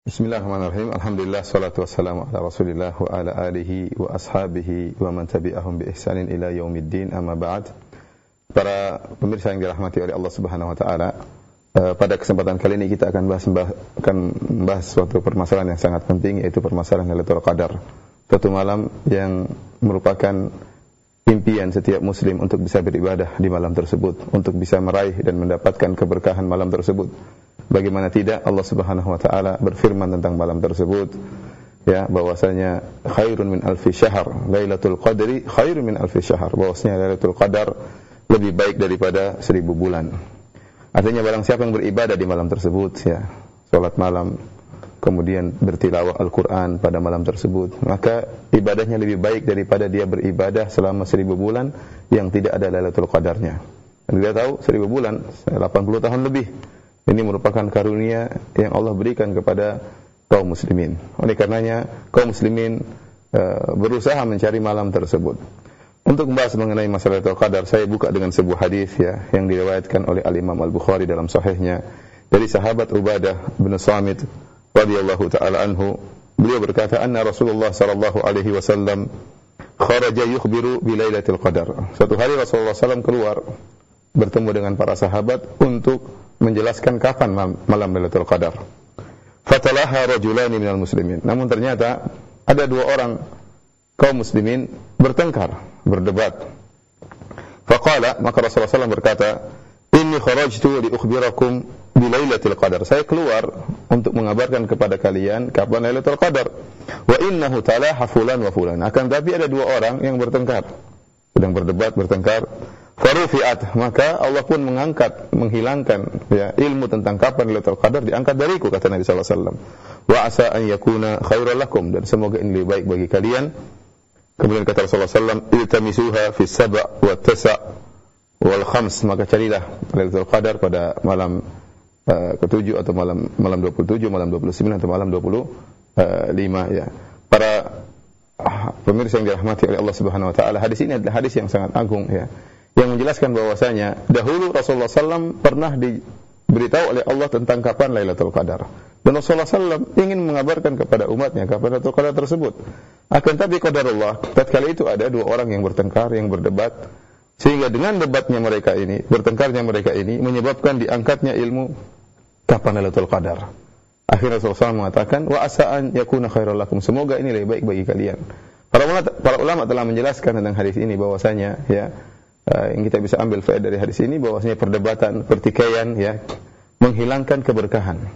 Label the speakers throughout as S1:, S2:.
S1: Bismillahirrahmanirrahim. Alhamdulillah, salatu wassalamu ala Rasulillah wa ala alihi wa ashabihi wa man tabi'ahum bi ihsanin ila yaumiddin, amma ba'd. Para pemirsa yang dirahmati oleh Allah Subhanahu wa taala, pada kesempatan kali ini kita akan membahas suatu permasalahan yang sangat penting, yaitu permasalahan Lailatul Qadar. Suatu malam yang merupakan impian setiap muslim untuk bisa beribadah di malam tersebut, untuk bisa meraih dan mendapatkan keberkahan malam tersebut. Bagaimana tidak, Allah Subhanahu wa taala berfirman tentang malam tersebut, ya, bahwasanya khairun min alfi syahr, Lailatul Qadri khairun min alfi syahr, bahwasanya Lailatul Qadar lebih baik daripada 1000 bulan. Artinya barang siapa yang beribadah di malam tersebut, ya, salat malam, kemudian bertilawah Al-Qur'an pada malam tersebut, maka ibadahnya lebih baik daripada dia beribadah selama 1000 bulan yang tidak ada Lailatul Qadarnya. Dan kita tahu 1000 bulan 80 tahun lebih. Ini merupakan karunia yang Allah berikan kepada kaum muslimin. Oleh karenanya kaum muslimin berusaha mencari malam tersebut. Untuk membahas mengenai masalah Lailatul Qadar, saya buka dengan sebuah hadis, ya, yang diriwayatkan oleh Al-Imam Al-Bukhari dalam sahihnya dari sahabat Ubadah bin Samit radhiyallahu taala anhu. Beliau berkata, anna Rasulullah sallallahu alaihi wasallam kharaja yukhbiru bi Lailatul Qadar. Suatu hari Rasulullah SAW keluar bertemu dengan para sahabat untuk menjelaskan kapan malam Lailatul Qadar. Fatalaha rajulani minal muslimin. Namun ternyata ada dua orang kaum muslimin bertengkar, berdebat. Faqala, maka Rasulullah SAW berkata, inni kharajtu li ukhbirakum bi Lailatul Qadar. Saya keluar untuk mengabarkan kepada kalian kapan Lailatul Qadar. Wa innahu talaha fulan wa fulan. Akan tapi ada dua orang yang bertengkar, sedang berdebat, bertengkar. Farufi'at, maka Allah pun mengangkat, menghilangkan, ya, ilmu tentang kapan Lailatul Qadar diangkat dariku, kata Nabi sallallahu alaihi wasallam. Wa asa an yakuna khairan lakum, dan semoga ini lebih baik bagi kalian. Kemudian kata Rasulullah sallallahu alaihi wasallam, iltamisuha fi as-sab' wa at-tas' wal khams, maka carilah Lailatul Qadar pada malam ke-7 atau malam 27, malam 29 atau malam 25, ya. Para pemirsa yang dirahmati oleh Allah Subhanahu wa taala, hadis ini adalah hadis yang sangat agung, ya, yang menjelaskan bahwasanya dahulu Rasulullah SAW pernah diberitahu oleh Allah tentang kapan Lailatul Qadar. Dan Rasulullah SAW ingin mengabarkan kepada umatnya kapan Lailatul Qadar tersebut. Akan tapi qadarullah, tatkala itu ada dua orang yang bertengkar, yang berdebat, sehingga dengan debatnya mereka ini, bertengkarnya mereka ini, menyebabkan diangkatnya ilmu kapan Lailatul Qadar. Akhirnya Rasulullah SAW mengatakan, wa asa'an yakuna khairan lakum, semoga ini lebih baik bagi kalian. Para ulama telah menjelaskan tentang hadis ini bahwasanya, ya, yang kita bisa ambil faedah dari hadis ini, bahwasanya perdebatan, pertikaian, ya, menghilangkan keberkahan.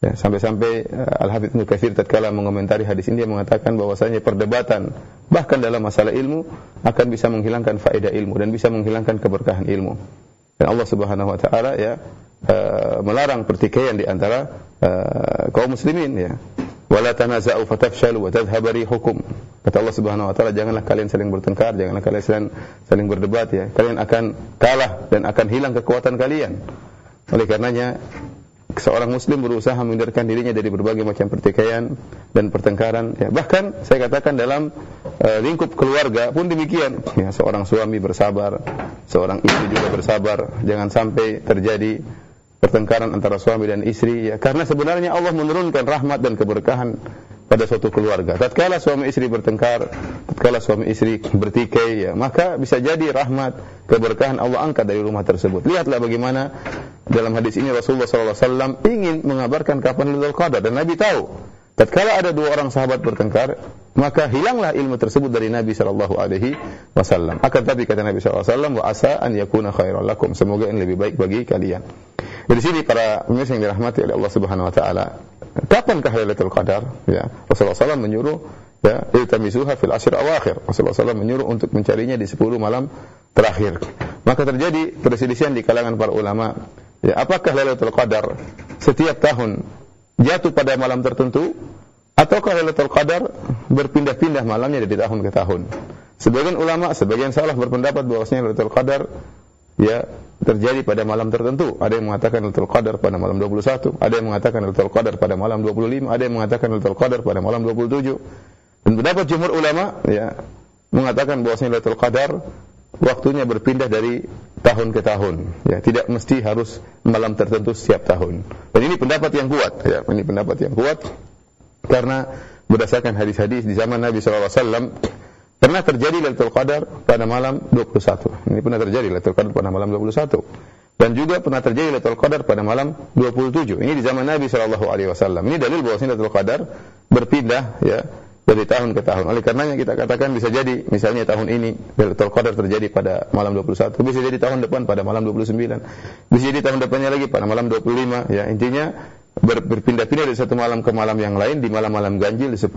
S1: Ya, sampai-sampai Al-Hafidz Ibnu Katsir tatkala mengomentari hadis ini, dia mengatakan bahwasanya perdebatan bahkan dalam masalah ilmu akan bisa menghilangkan faedah ilmu dan bisa menghilangkan keberkahan ilmu. Dan Allah Subhanahu wa taala, ya, melarang pertikaian di antara kaum muslimin, ya. Wala tanaza'u fatafshalu wa tadhhabu rihukum. Kata Allah Subhanahu wa taala, janganlah kalian saling bertengkar, janganlah kalian saling berdebat, ya. Kalian akan kalah dan akan hilang kekuatan kalian. Oleh karenanya seorang muslim berusaha menghindarkan dirinya dari berbagai macam pertikaian dan pertengkaran, ya. Bahkan saya katakan dalam lingkup keluarga pun demikian, ya. Seorang suami bersabar, seorang istri juga bersabar, jangan sampai terjadi pertengkaran antara suami dan istri, ya, karena sebenarnya Allah menurunkan rahmat dan keberkahan pada suatu keluarga. Tatkala suami istri bertengkar, tatkala suami istri bertikai, ya, maka bisa jadi rahmat, keberkahan Allah angkat dari rumah tersebut. Lihatlah bagaimana dalam hadis ini Rasulullah SAW ingin mengabarkan kapan Lailatul Qadar, dan Nabi tahu tatkala ada dua orang sahabat bertengkar, maka hilanglah ilmu tersebut dari Nabi SAW. Akan tapi kata Nabi SAW, wa asa an yakuna khairan lakum, semoga ini lebih baik bagi kalian. Dari sini para pemirsa yang dirahmati oleh Allah Subhanahu wa taala, kapankah Lailatul Qadar? Ya, Rasulullah SAW menyuruh, ya, iltamisuha fil ashr awakhir. Rasulullah SAW menyuruh untuk mencarinya di 10 malam terakhir. Maka terjadi perselisihan di kalangan para ulama, ya, apakah Lailatul Qadar setiap tahun jatuh pada malam tertentu, ataukah Lailatul Qadar berpindah-pindah malamnya dari tahun ke tahun? Sebagian ulama, sebagian salaf berpendapat bahwasanya Lailatul Qadar, ya, terjadi pada malam tertentu. Ada yang mengatakan Lailatul Qadar pada malam 21, ada yang mengatakan Lailatul Qadar pada malam 25, ada yang mengatakan Lailatul Qadar pada malam 27. Dan pendapat jumhur ulama, ya, mengatakan bahwasanya Lailatul Qadar waktunya berpindah dari tahun ke tahun, ya, tidak mesti harus malam tertentu setiap tahun. Dan ini pendapat yang kuat, ya, ini pendapat yang kuat karena berdasarkan hadis-hadis di zaman Nabi SAW pernah terjadi Lailatul Qadar pada malam 21. Ini pernah terjadi Lailatul Qadar pada malam 21. Dan juga pernah terjadi Lailatul Qadar pada malam 27. Ini di zaman Nabi SAW. Ini dalil bahwasanya Lailatul Qadar berpindah, ya, dari tahun ke tahun. Oleh karenanya kita katakan bisa jadi misalnya tahun ini Lailatul Qadar terjadi pada malam 21, bisa jadi tahun depan pada malam 29, bisa jadi tahun depannya lagi pada malam 25, ya. Intinya berpindah-pindah dari satu malam ke malam yang lain di malam-malam ganjil di 10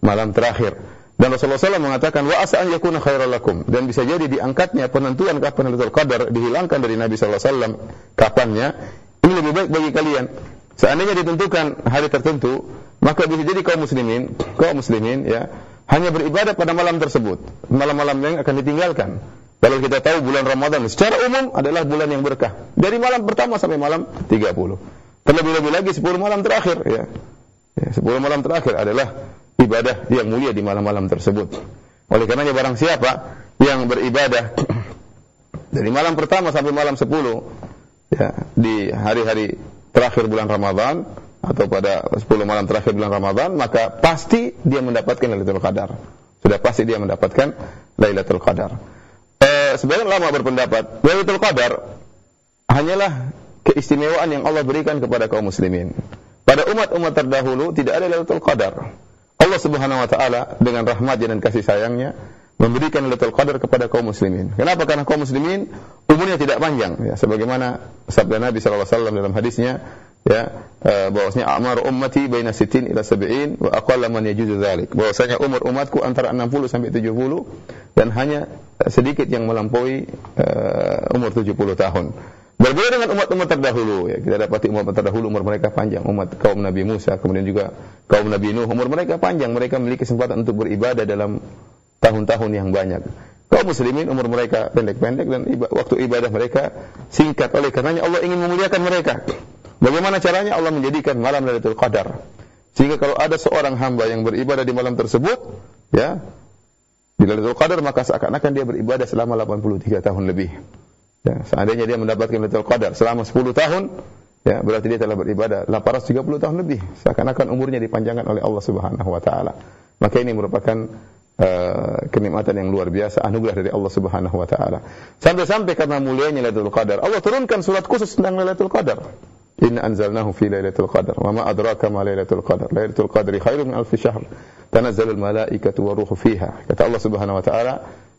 S1: malam terakhir. Dan Rasulullah SAW mengatakan wa asa an yakuna khairal lakum, dan bisa jadi diangkatnya penentuan kapan Lailatul Qadar dihilangkan dari Nabi SAW kapannya ini lebih baik bagi kalian. Seandainya ditentukan hari tertentu, maka bisa jadi kaum muslimin, ya, hanya beribadah pada malam tersebut, malam-malam yang akan ditinggalkan. Kalau kita tahu bulan Ramadan secara umum adalah bulan yang berkah, dari malam pertama sampai malam 30. Terlebih-lebih lagi 10 malam terakhir, ya. 10 malam terakhir adalah ibadah yang mulia di malam-malam tersebut. Oleh karenanya barang siapa yang beribadah dari malam pertama sampai malam 10, ya, di hari-hari terakhir bulan Ramadan atau pada 10 malam terakhir bulan Ramadan, maka pasti dia mendapatkan Lailatul Qadar. Sudah pasti dia mendapatkan Lailatul Qadar. Sebagian ulama berpendapat Lailatul Qadar hanyalah keistimewaan yang Allah berikan kepada kaum muslimin. Pada umat-umat terdahulu tidak ada Lailatul Qadar. Allah Subhanahu wa taala dengan rahmat-Nya dan kasih sayangnya memberikan Lailatul Qadar kepada kaum muslimin. Kenapa? Karena kaum muslimin umurnya tidak panjang, ya, sebagaimana sabda Nabi sallallahu alaihi wasallam dalam hadisnya, ya, bahwasanya a'mar ummati baina 60 ila 70 wa aqalla man yajuzu dzalik. Bahwasanya umur umatku antara 60 sampai 70 dan hanya sedikit yang melampaui umur 70 tahun. Berbeda dengan umat-umat terdahulu, ya, kita dapati umat terdahulu umur mereka panjang, umat kaum Nabi Musa, kemudian juga kaum Nabi Nuh, umur mereka panjang, mereka memiliki kesempatan untuk beribadah dalam tahun-tahun yang banyak. Kaum muslimin umur mereka pendek-pendek dan waktu ibadah mereka singkat. Oleh karenanya Allah ingin memuliakan mereka. Bagaimana caranya? Allah menjadikan malam Lailatul Qadar, sehingga kalau ada seorang hamba yang beribadah di malam tersebut, ya, di Lailatul Qadar, maka seakan-akan dia beribadah selama 83 tahun lebih. Ya, seandainya dia mendapatkan Lailatul Qadar selama 10 tahun, ya, berarti dia telah beribadah 830 tahun lebih. Seakan-akan umurnya dipanjangkan oleh Allah Subhanahu wa taala. Maka ini merupakan kenikmatan yang luar biasa, anugerah dari Allah Subhanahu wa taala. Sampai-sampai karena mulianya Lailatul Qadar, Allah turunkan surat khusus tentang Lailatul Qadar. Inna anzalnahu fi Lailatul Qadar wa ma adraka ma Lailatul Qadar. Lailatul Qadri khairun min alfi syahr. Tanazzalul malaikatu wa ruhu fiha. Kata Allah Subhanahu wa taala,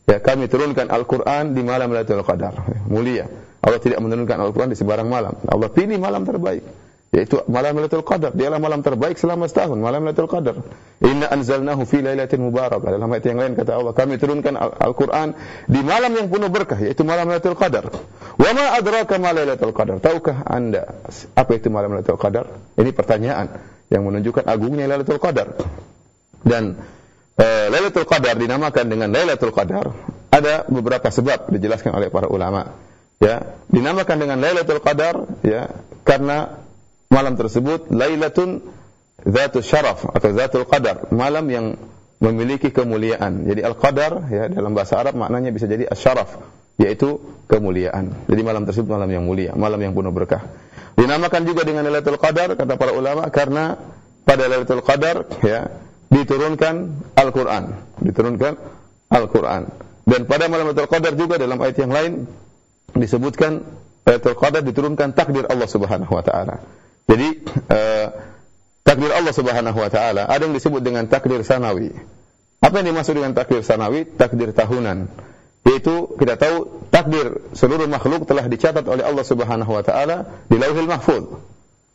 S1: ya, kami turunkan Al-Qur'an di malam Lailatul Qadar. Mulia. Allah tidak menurunkan Al-Qur'an di sebarang malam. Allah pilih malam terbaik, yaitu malam Lailatul Qadar. Dialah malam terbaik selama setahun, malam Lailatul Qadar. Inna anzalnahu fi lailatin mubarakah. Dalam ayat yang lain kata Allah, kami turunkan Al-Qur'an di malam yang penuh berkah, yaitu malam Lailatul Qadar. Wa ma adraka ma Lailatul Qadar. Tahukah Anda apa itu malam Lailatul Qadar? Ini pertanyaan yang menunjukkan agungnya Lailatul Qadar. Dan Lailatul Qadar dinamakan dengan Lailatul Qadar ada beberapa sebab dijelaskan oleh para ulama. Ya, dinamakan dengan Lailatul Qadar, ya, karena malam tersebut Lailatun Dzatul Syaraf atau Dzatul Qadar, malam yang memiliki kemuliaan. Jadi Al-Qadar, ya, dalam bahasa Arab maknanya bisa jadi Asy-Syaraf, yaitu kemuliaan. Jadi malam tersebut malam yang mulia, malam yang penuh berkah. Dinamakan juga dengan Lailatul Qadar kata para ulama karena pada Lailatul Qadar, ya, diturunkan Al-Qur'an, Dan pada malam Lailatul Qadar juga dalam ayat yang lain disebutkan Lailatul Qadar diturunkan takdir Allah Subhanahu wa taala. Jadi takdir Allah Subhanahu wa taala ada yang disebut dengan takdir sanawi. Apa yang dimaksud dengan takdir sanawi? Takdir tahunan. Yaitu kita tahu takdir seluruh makhluk telah dicatat oleh Allah Subhanahu wa taala di Lauhul Mahfuz.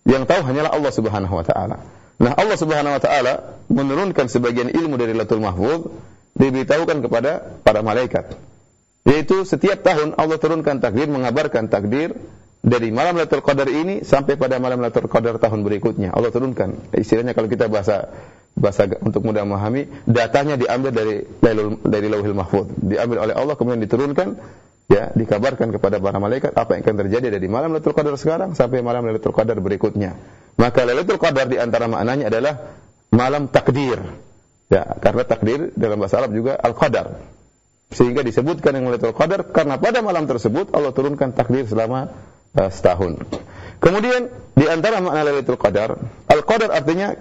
S1: Yang tahu hanyalah Allah Subhanahu wa taala. Nah, Allah Subhanahu wa taala menurunkan sebagian ilmu dari Lauhul Mahfuz, diberitahukan kepada para malaikat. Yaitu setiap tahun Allah turunkan takdir, mengabarkan takdir dari malam Lailatul Qadar ini sampai pada malam Lailatul Qadar tahun berikutnya. Allah turunkan. Istilahnya kalau kita bahasa untuk mudah memahami, datanya diambil dari Lauhul Mahfuz, diambil oleh Allah kemudian diturunkan, ya, dikabarkan kepada para malaikat apa yang akan terjadi dari malam Lailatul Qadar sekarang sampai malam Lailatul Qadar berikutnya. Maka Lailatul Qadar di antara maknanya adalah malam takdir. Ya, karena takdir dalam bahasa Arab juga al-qadar. Sehingga disebutkan dengan Lailatul Qadar karena pada malam tersebut Allah turunkan takdir selama setahun. Kemudian di antara makna Lailatul Qadar, Al-Qadar artinya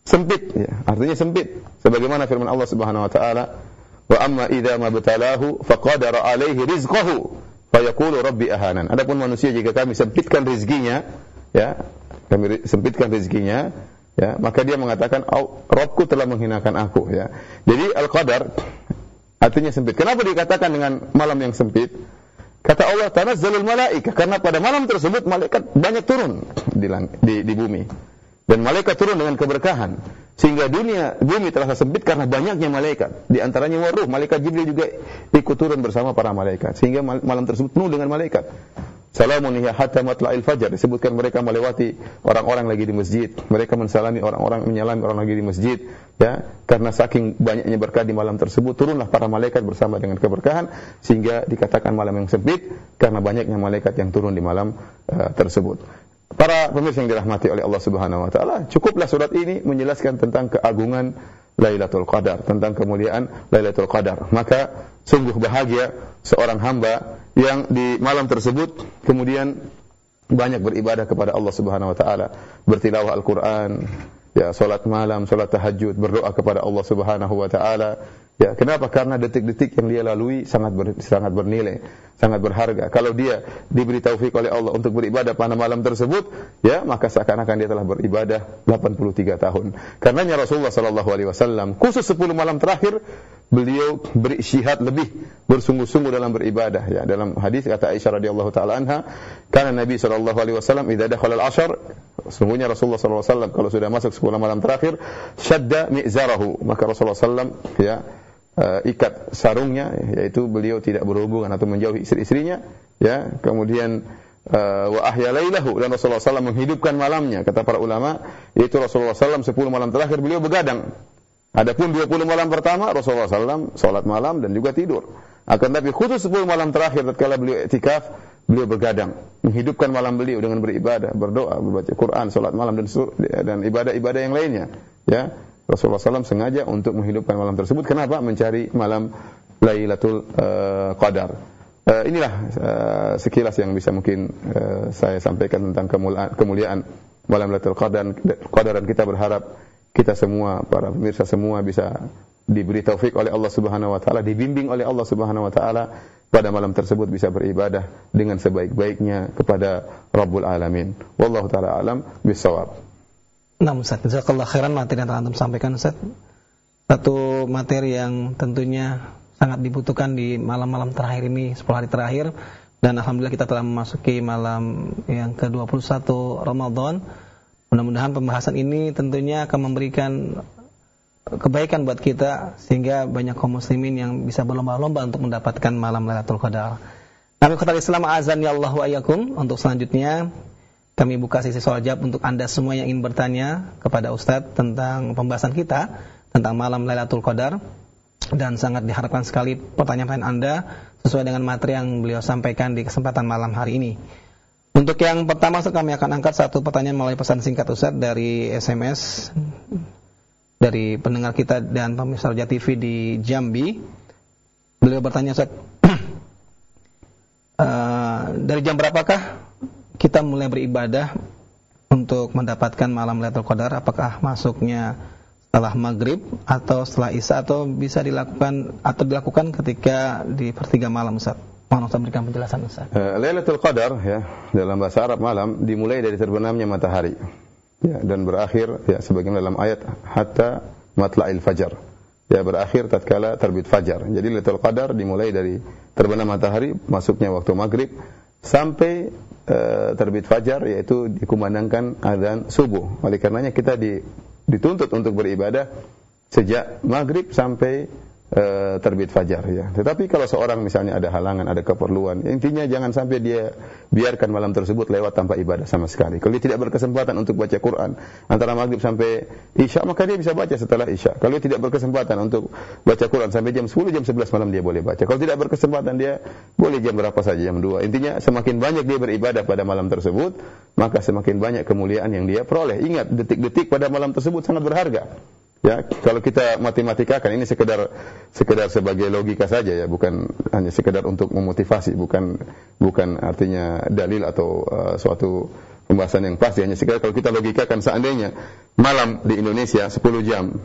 S1: sempit, ya, artinya sempit. Sebagaimana firman Allah Subhanahu wa taala, "Wa amma idza mabtalahu faqadara alaihi rizqahu fayaqulu rabbi ahanan." Adapun manusia jika kami sempitkan rezekinya, ya, kami sempitkan rezekinya, ya, maka dia mengatakan, Rabbku telah menghinakan aku, ya. Jadi Al-Qadar artinya sempit. Kenapa dikatakan dengan malam yang sempit? Kata Allah, tanazzalul malaikah, karena pada malam tersebut malaikat banyak turun di bumi. Dan malaikat turun dengan keberkahan. Sehingga bumi terasa sempit karena banyaknya malaikat. Di antaranya waruh, malaikat Jibril juga ikut turun bersama para malaikat. Sehingga malam tersebut penuh dengan malaikat. Salamun hiya hatta matla'il fajar. Disebutkan mereka melewati orang-orang lagi di masjid. Mereka menyalami orang lagi di masjid, ya. Karena saking banyaknya berkah di malam tersebut, turunlah para malaikat bersama dengan keberkahan, sehingga dikatakan malam yang sempit karena banyaknya malaikat yang turun di malam tersebut. Para pemirsa yang dirahmati oleh Allah Subhanahu wa taala, cukuplah surat ini menjelaskan tentang keagungan Lailatul Qadar, tentang kemuliaan Lailatul Qadar. Maka sungguh bahagia seorang hamba yang di malam tersebut kemudian banyak beribadah kepada Allah Subhanahu wa taala, bertilawah Al-Qur'an, ya, salat malam, salat tahajud, berdoa kepada Allah Subhanahu wa taala. Ya, kenapa? Karena detik-detik yang dia lalui sangat bernilai, sangat berharga. Kalau dia diberi taufik oleh Allah untuk beribadah pada malam tersebut, ya, maka seakan-akan dia telah beribadah 83 tahun. Karenanya Rasulullah sallallahu alaihi wasallam khusus 10 malam terakhir beliau berisyihad lebih bersungguh-sungguh dalam beribadah, ya. Dalam hadis kata Aisyah radhiyallahu taala anha, karena Nabi sallallahu alaihi wasallam idza dakhala al-'ashr, sesungguhnya Rasulullah sallallahu alaihi wasallam kalau sudah masuk 10 malam terakhir, syadda mi'zarahu, maka Rasulullah sallallahu alaihi wasallam, ya, ikat sarungnya, yaitu beliau tidak berhubungan atau menjauhi istri-istrinya, ya. Kemudian wa ahya lailahu, dan Rasulullah SAW menghidupkan malamnya. Kata para ulama, yaitu Rasulullah SAW 10 malam terakhir beliau begadang. Adapun 20 malam pertama Rasulullah SAW salat malam dan juga tidur. Akan tapi khusus 10 malam terakhir tatkala beliau iktikaf, beliau begadang, menghidupkan malam beliau dengan beribadah, berdoa, membaca Quran, salat malam dan ibadah-ibadah yang lainnya, ya. Rasulullah SAW sengaja untuk menghidupkan malam tersebut. Kenapa? Mencari malam Lailatul Qadar. Inilah sekilas yang bisa mungkin saya sampaikan tentang kemuliaan malam Lailatul Qadar, dan kita berharap kita semua, para pemirsa semua, bisa diberi taufik oleh Allah Subhanahu wa taala, dibimbing oleh Allah Subhanahu wa taala pada malam tersebut bisa beribadah dengan sebaik-baiknya kepada Rabbul Alamin. Wallahu taala alam bissawab.
S2: Nah, Ustaz, jazakallah khairan materi yang telah Antum sampaikan, Ustaz. Satu materi yang tentunya sangat dibutuhkan di malam-malam terakhir ini, 10 hari terakhir, dan alhamdulillah kita telah memasuki malam yang ke-21 Ramadan. Mudah-mudahan pembahasan ini tentunya akan memberikan kebaikan buat kita, sehingga banyak kaum muslimin yang bisa berlomba-lomba untuk mendapatkan malam Lailatul Qadar. Nabi khatul Islam azan ya Allah wa iyyakum. Untuk selanjutnya kami buka sesi soal jawab untuk Anda semua yang ingin bertanya kepada Ustadz tentang pembahasan kita tentang malam Lailatul Qadar, dan sangat diharapkan sekali pertanyaan Anda sesuai dengan materi yang beliau sampaikan di kesempatan malam hari ini. Untuk yang pertama, kami akan angkat satu pertanyaan melalui pesan singkat Ustadz dari SMS dari pendengar kita dan pemirsa Roja TV di Jambi. Beliau bertanya, Ustadz, dari jam berapakah kita mulai beribadah untuk mendapatkan malam Lailatul Qadar? Apakah masuknya setelah maghrib atau setelah isya, atau bisa dilakukan ketika di pertiga malam, Ustaz? Mohon Ustaz berikan penjelasan, Ustaz.
S1: Lailatul Qadar, ya, dalam bahasa Arab malam dimulai dari terbenamnya matahari, ya, dan berakhir, ya, sebagaimana dalam ayat hatta matla'il fajar, ya, berakhir tatkala terbit fajar. Jadi Lailatul Qadar dimulai dari terbenam matahari, masuknya waktu maghrib, sampai terbit fajar, yaitu dikumandangkan azan subuh. Oleh karenanya kita dituntut untuk beribadah sejak maghrib sampai terbit fajar, ya. Tetapi kalau seorang misalnya ada halangan, ada keperluan, intinya jangan sampai dia biarkan malam tersebut lewat tanpa ibadah sama sekali. Kalau dia tidak berkesempatan untuk baca Quran antara maghrib sampai isya, maka dia bisa baca setelah isya. Kalau dia tidak berkesempatan untuk baca Quran sampai jam 10, jam 11 malam dia boleh baca. Kalau tidak berkesempatan, dia boleh jam berapa saja, jam 2. Intinya semakin banyak dia beribadah pada malam tersebut, maka semakin banyak kemuliaan yang dia peroleh. Ingat, detik-detik pada malam tersebut sangat berharga. Ya, kalau kita matematikakan ini sekedar sebagai logika saja ya, bukan hanya sekedar untuk memotivasi, bukan artinya dalil atau suatu pembahasan yang pasti, hanya sekedar kalau kita logikakan seandainya malam di Indonesia 10 jam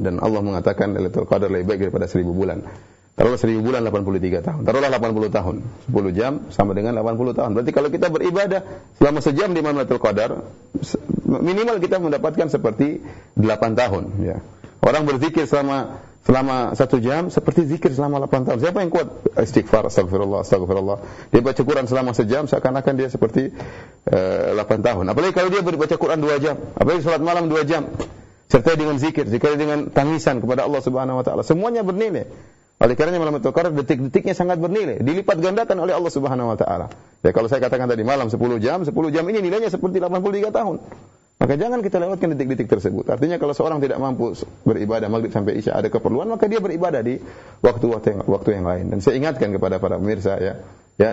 S1: dan Allah mengatakan Lailatul Qadar lebih baik daripada 1000 bulan. Taruhlah 1000 bulan 83 tahun. Taruhlah 80 tahun. 10 jam sama dengan 80 tahun. Berarti kalau kita beribadah selama sejam di malam Lailatul Qadar, minimal kita mendapatkan seperti 8 tahun ya. Orang berzikir selama 1 jam seperti zikir selama 8 tahun. Siapa yang kuat istighfar, astagfirullah. Dia baca Quran selama sejam seakan-akan dia seperti 8 tahun. Apalagi kalau dia baca Quran 2 jam, apalagi salat malam 2 jam. Serta dengan zikir dengan tangisan kepada Allah Subhanahu wa taala. Semuanya bernilai. Oleh karenanya malam Lailatul Qadar detik-detiknya sangat bernilai, dilipat gandakan oleh Allah Subhanahu wa taala. Ya kalau saya katakan tadi malam 10 jam ini nilainya seperti 83 tahun. Maka jangan kita lewatkan detik-detik tersebut. Artinya kalau seorang tidak mampu beribadah maghrib sampai isya ada keperluan, maka dia beribadah di waktu yang lain. Dan saya ingatkan kepada para pemirsa ya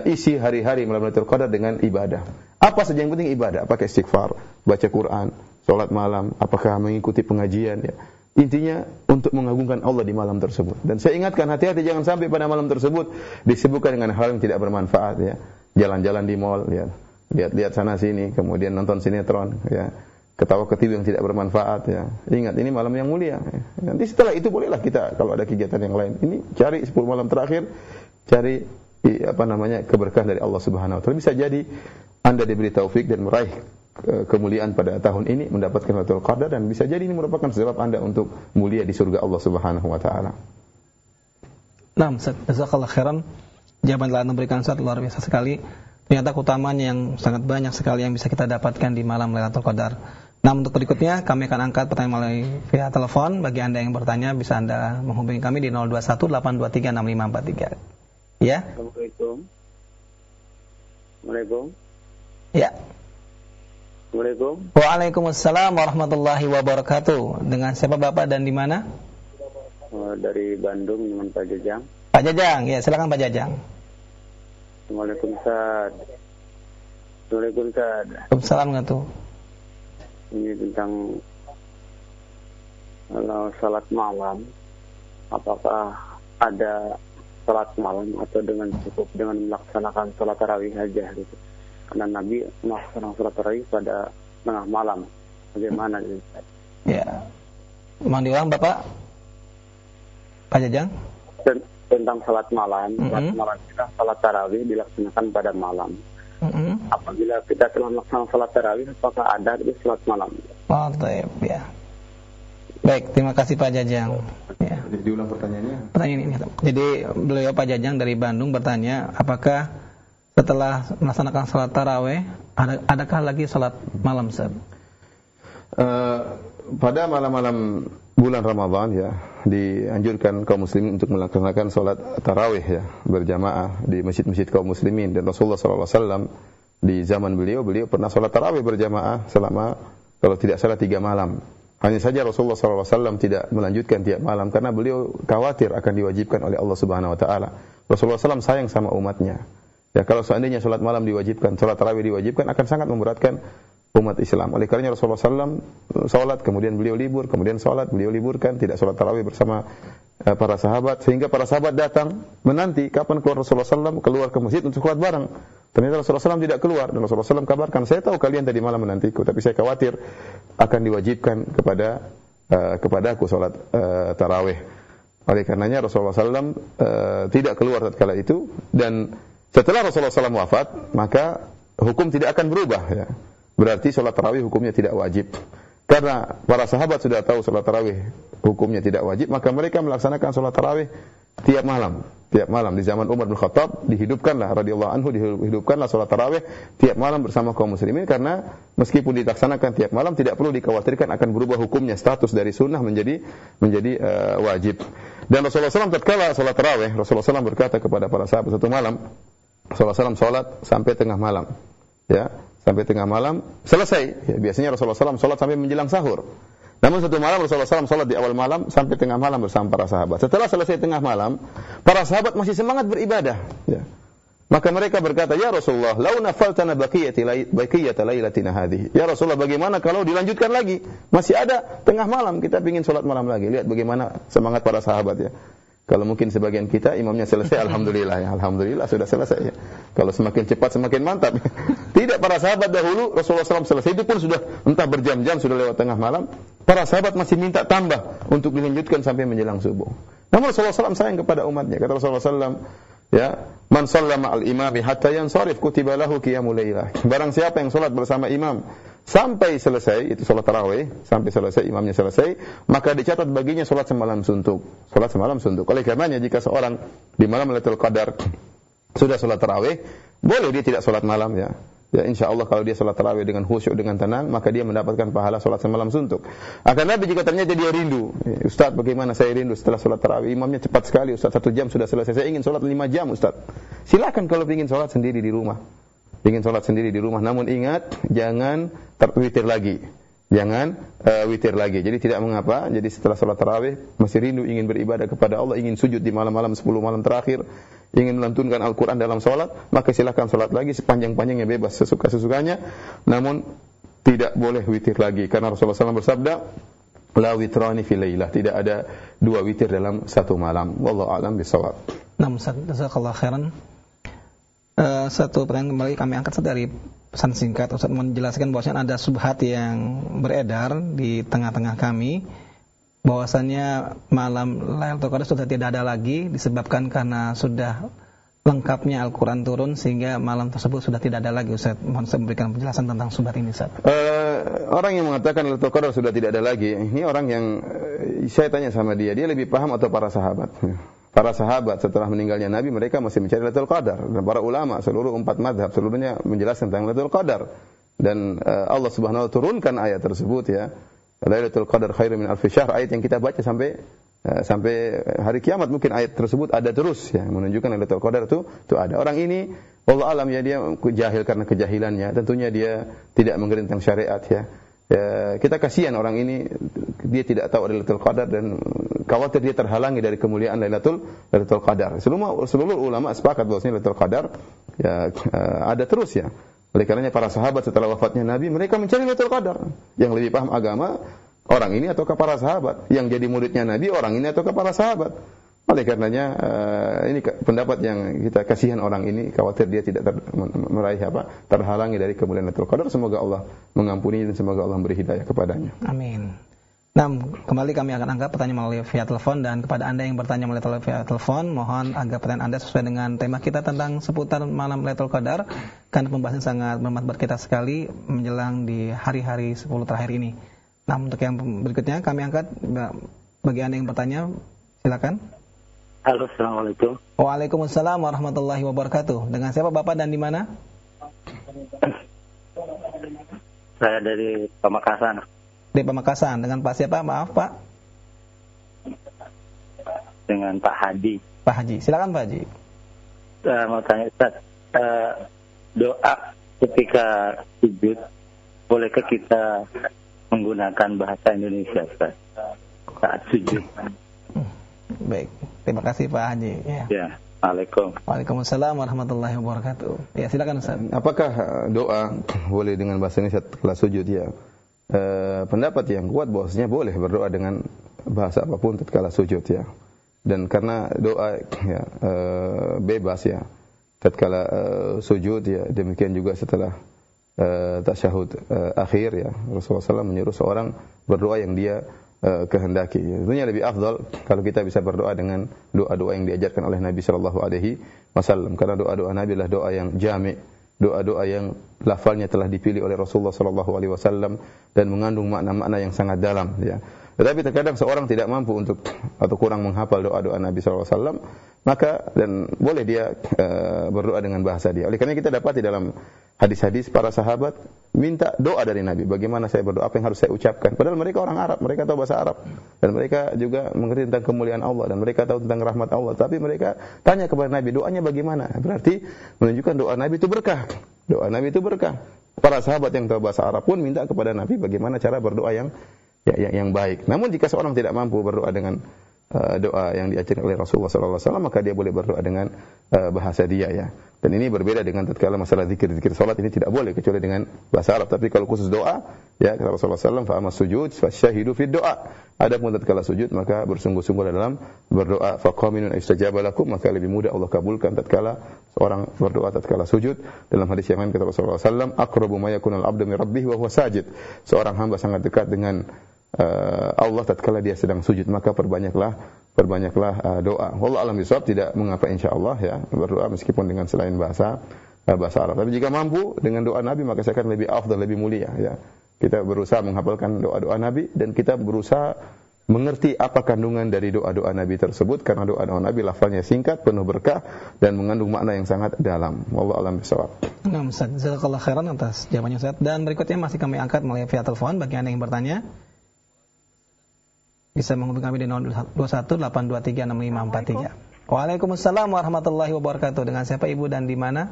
S1: isi hari-hari malam Lailatul Qadar dengan ibadah. Apa saja yang penting ibadah, apakah istighfar, baca Quran, salat malam, apakah mengikuti pengajian ya. Intinya untuk mengagungkan Allah di malam tersebut. Dan saya ingatkan hati-hati jangan sampai pada malam tersebut disibukkan dengan hal yang tidak bermanfaat ya. Jalan-jalan di mall ya. Lihat-lihat sana sini, kemudian nonton sinetron ya. Ketawa ketiwi yang tidak bermanfaat ya. Ingat ini malam yang mulia ya. Nanti setelah itu bolehlah kita kalau ada kegiatan yang lain. Ini cari 10 malam terakhir, cari keberkahan dari Allah Subhanahu wa taala. Bisa jadi Anda diberi taufik dan meraih kemuliaan pada tahun ini, mendapatkan Lailatul Qadar, dan bisa jadi ini merupakan sebab Anda untuk mulia di surga Allah Subhanahu wa taala.
S2: Nah, Ustaz, jazakallahu khairan. Jawaban telah memberikan Ustaz luar biasa sekali. Ternyata keutamaan yang sangat banyak sekali yang bisa kita dapatkan di malam Lailatul Qadar. Nah, untuk berikutnya kami akan angkat pertanyaan melalui via telepon. Bagi Anda yang bertanya bisa Anda menghubungi kami di 0218236543. Ya.
S3: Assalamualaikum.
S2: Ya.
S3: Assalamualaikum.
S2: Waalaikumsalam warahmatullahi wabarakatuh. Dengan siapa Bapak dan di mana?
S3: Dari Bandung dengan Pak Jajang.
S2: Pak Jajang, ya silakan Pak Jajang.
S3: Assalamualaikum Ustaz.
S2: Waalaikumsalam ngatu.
S3: Ini tentang salat malam. Apakah ada salat malam atau cukup dengan melaksanakan salat tarawih saja gitu? Karena Nabi melaksanakan salat tarawih pada tengah malam. Bagaimana itu?
S2: Ya. Mohon diulang Bapak. Pak Jajang.
S3: Tentang salat malam. Salat malam kita salat tarawih dilaksanakan pada malam. Apabila kita telah melaksanakan salat tarawih, apakah ada di salat malam?
S2: Oh, ya. Baik, terima kasih Pak Jajang. Ya.
S1: Diulang pertanyaannya.
S2: Pertanyaan ini. Jadi beliau Pak Jajang dari Bandung bertanya, apakah setelah melaksanakan salat tarawih, adakah lagi salat malam, Ustaz?
S1: Pada malam-malam bulan Ramadan ya, dianjurkan kaum muslimin untuk melaksanakan salat tarawih ya, berjamaah di masjid-masjid kaum muslimin. Dan Rasulullah SAW di zaman beliau pernah salat tarawih berjamaah selama kalau tidak salah 3 malam. Hanya saja Rasulullah SAW tidak melanjutkan tiap malam karena beliau khawatir akan diwajibkan oleh Allah Subhanahu wa taala. Rasulullah SAW sayang sama umatnya. Ya, kalau seandainya salat malam diwajibkan, salat tarawih diwajibkan, akan sangat memberatkan umat Islam. Oleh karenanya Rasulullah SAW salat, kemudian beliau libur, kemudian salat, beliau liburkan, tidak salat tarawih bersama para sahabat, sehingga para sahabat datang menanti kapan keluar Rasulullah SAW keluar ke masjid untuk salat bareng. Ternyata Rasulullah SAW tidak keluar, dan Rasulullah SAW kabarkan, saya tahu kalian tadi malam menantiku, tapi saya khawatir akan diwajibkan kepadaku salat tarawih. Oleh karenanya Rasulullah SAW tidak keluar tatkala itu, dan setelah Rasulullah SAW wafat, maka hukum tidak akan berubah ya. Berarti salat tarawih hukumnya tidak wajib. Karena para sahabat sudah tahu salat tarawih hukumnya tidak wajib, maka mereka melaksanakan salat tarawih tiap malam. Tiap malam di zaman Umar bin Khattab dihidupkanlah radhiyallahu anhu salat tarawih tiap malam bersama kaum muslimin, karena meskipun dilaksanakan tiap malam tidak perlu dikhawatirkan akan berubah hukumnya, status dari sunnah menjadi wajib. Dan Rasulullah SAW tatkala salat tarawih, Rasulullah SAW berkata kepada para sahabat satu malam, Rasulullah SAW salat sampai tengah malam. Ya, sampai tengah malam selesai. Ya, biasanya Rasulullah SAW salat sampai menjelang sahur. Namun satu malam Rasulullah SAW salat di awal malam sampai tengah malam bersama para sahabat. Setelah selesai tengah malam, para sahabat masih semangat beribadah. Ya. Maka mereka berkata, "Ya Rasulullah, lau nafaltana baqiyata lailatina hadhihi." Ya Rasulullah, bagaimana kalau dilanjutkan lagi? Masih ada tengah malam, kita ingin salat malam lagi. Lihat bagaimana semangat para sahabat ya. Kalau mungkin sebagian kita imamnya selesai, alhamdulillah ya. Alhamdulillah sudah selesai ya. Kalau semakin cepat semakin mantap. Tidak, para sahabat dahulu Rasulullah SAW selesai itu pun sudah entah berjam-jam, sudah lewat tengah malam. Para sahabat masih minta tambah untuk dilanjutkan sampai menjelang subuh. Namun Rasulullah SAW sayang kepada umatnya. Kata Rasulullah SAW, ya, man shallama al-imami hatta yansarif kutiba lahu qiyamul lailah. Barang siapa yang salat bersama imam sampai selesai, itu salat tarawih, sampai selesai imamnya selesai, maka dicatat baginya salat semalam suntuk. Salat semalam suntuk. Oleh karenanya jika seorang di malam Lailatul Qadar sudah salat tarawih, boleh dia tidak salat malam ya. Ya, insyaallah kalau dia salat tarawih dengan khusyuk, dengan tenang, maka dia mendapatkan pahala salat semalam suntuk. Akan tapi jika ternyata dia rindu, Ustaz bagaimana saya rindu setelah salat tarawih, imamnya cepat sekali Ustaz, 1 jam sudah selesai, saya ingin salat 5 jam Ustaz. Silakan kalau ingin salat sendiri di rumah. Ingin salat sendiri di rumah, namun ingat jangan witir lagi. Jangan witir lagi. Jadi tidak mengapa. Jadi setelah salat tarawih masih rindu ingin beribadah kepada Allah, ingin sujud di malam-malam 10 malam terakhir, ingin melantunkan Al-Quran dalam salat, maka silakan salat lagi sepanjang-panjangnya, bebas sesuka-sukanya. Namun tidak boleh witir lagi karena Rasulullah SAW bersabda, la witrani fi lailah, tidak ada 2 witir dalam 1 malam. Wallahu a'lam bishawab.
S2: Nah, Ustaz, jazakallahu khairan. Satu pertanyaan kembali kami angkat dari pesan singkat. Ustaz menjelaskan bahwasanya ada subhat yang beredar di tengah-tengah kami, bahwasannya malam Lailatul Qadar sudah tidak ada lagi disebabkan karena sudah lengkapnya Al-Quran turun sehingga malam tersebut sudah tidak ada lagi. Ustaz, mohon saya memberikan penjelasan tentang subhat ini, Ustaz.
S1: Orang yang mengatakan Lailatul Qadar sudah tidak ada lagi, ini orang yang saya tanya sama dia lebih paham atau para sahabat? Para sahabat setelah meninggalnya Nabi, mereka masih mencari Lailatul Qadar, dan para ulama seluruh 4 mazhab seluruhnya menjelaskan tentang Lailatul Qadar, dan Allah Subhanahu wa taala turunkan ayat tersebut ya, Lailatul Qadar khairum min alfi syahr, ayat yang kita baca sampai hari kiamat. Mungkin ayat tersebut ada terus ya, menunjukkan Lailatul Qadar itu ada. Orang ini wallahu alam ya, dia jahil karena kejahilannya, tentunya dia tidak mengerti tentang syariat ya. Kita kasihan orang ini, dia tidak tahu Lailatul Qadar dan khawatir dia terhalangi dari kemuliaan Lailatul Qadar. Seluruh ulama sepakat bahwasanya Lailatul Qadar ya ada terus ya. Oleh karenanya para sahabat setelah wafatnya Nabi, mereka mencari Lailatul Qadar. Yang lebih paham agama orang ini ataukah para sahabat? Yang jadi muridnya Nabi orang ini ataukah para sahabat? Oleh karenanya ini pendapat yang kita kasihan orang ini, khawatir dia tidak meraih terhalangi dari kemuliaan Lailatul Qadar. Semoga Allah mengampuni dan semoga Allah beri hidayah kepadanya.
S2: Amin. Nah, kembali kami akan angkat pertanyaan melalui via telepon, dan kepada Anda yang bertanya melalui via telepon, mohon agar pertanyaan Anda sesuai dengan tema kita tentang seputar malam Lailatul Qadar, karena pembahasan sangat bermanfaat kita sekali menjelang di hari-hari 10 terakhir ini. Nah, untuk yang berikutnya kami angkat bagi Anda yang bertanya, silakan.
S3: Halo, assalamualaikum.
S2: Waalaikumsalam warahmatullahi wabarakatuh. Dengan siapa Bapak dan di mana?
S3: Saya dari Pamekasan.
S2: Di Pamekasan. Dengan Pak siapa? Maaf Pak.
S3: Dengan Pak Haji.
S2: Pak Haji. Silakan Pak Haji.
S3: Mau tanya Ustaz, doa ketika sujud, bolehkah kita menggunakan bahasa Indonesia Ustaz saat sujud?
S2: Baik, terima kasih Pak Haji.
S3: Ya, Waalaikumsalam
S2: warahmatullahi wabarakatuh. Ya, silakan Ustaz.
S1: Apakah doa boleh dengan bahasa Indonesia setelah sujud ya? Pendapat yang kuat bahwasanya boleh berdoa dengan bahasa apapun tatkala sujud ya. Dan karena doa ya bebas ya tatkala sujud ya, demikian juga setelah tasyahud akhir ya. Rasulullah SAW menyuruh seorang berdoa yang dia kehendaki. Tentunya lebih afdal kalau kita bisa berdoa dengan doa-doa yang diajarkan oleh Nabi sallallahu alaihi wasallam, karena doa-doa Nabi adalah doa yang jami', doa-doa yang lafalnya telah dipilih oleh Rasulullah sallallahu alaihi wasallam dan mengandung makna-makna yang sangat dalam ya. Tetapi terkadang seorang tidak mampu untuk atau kurang menghafal doa-doa Nabi sallallahu alaihi wasallam, maka dan boleh dia berdoa dengan bahasa dia. Oleh karena kita dapat di dalam hadis-hadis para sahabat minta doa dari Nabi. Bagaimana saya berdoa, apa yang harus saya ucapkan? Padahal mereka orang Arab, mereka tahu bahasa Arab dan mereka juga mengerti tentang kemuliaan Allah dan mereka tahu tentang rahmat Allah. Tapi mereka tanya kepada Nabi, doanya bagaimana? Berarti menunjukkan doa Nabi itu berkah. Doa Nabi itu berkah. Para sahabat yang tahu bahasa Arab pun minta kepada Nabi bagaimana cara berdoa yang baik. Namun jika seorang tidak mampu berdoa dengan doa yang diajarkan oleh Rasulullah SAW, maka dia boleh berdoa dengan bahasa dia ya. Dan ini berbeda dengan tatkala masalah zikir salat, ini tidak boleh kecuali dengan bahasa Arab. Tapi kalau khusus doa, ya kata Rasulullah SAW, fa amma sujud fasyahidu fid doa. Adapun tatkala sujud maka bersungguh-sungguh dalam berdoa. Faqaminun istajaba lakum, maka lebih mudah Allah kabulkan tatkala seorang berdoa tatkala sujud. Dalam hadis yang lain kata Rasulullah SAW, aqrabu ma yakunul abdu min rabbih wa huwa sajid. Seorang hamba sangat dekat dengan Allah tatkala dia sedang sujud, maka perbanyaklah doa. Wallahu alam bisawab, tidak mengapa insyaallah ya berdoa meskipun dengan selain bahasa Arab. Tapi jika mampu dengan doa Nabi maka saya akan lebih afdal, lebih mulia ya. Kita berusaha menghafalkan doa-doa Nabi dan kita berusaha mengerti apa kandungan dari doa-doa Nabi tersebut, karena doa-doa Nabi lafalnya singkat, penuh berkah dan mengandung makna yang sangat dalam. Wallahu alam bisawab.
S2: Nah, Ustaz, jazakallahu khairan atas jawabannya Ustaz. Dan berikutnya masih kami angkat melalui via telepon bagi Anda yang bertanya. Bisa menghubungi kami di 0218236543. Waalaikumsalam warahmatullahi wabarakatuh. Dengan siapa Ibu dan di mana?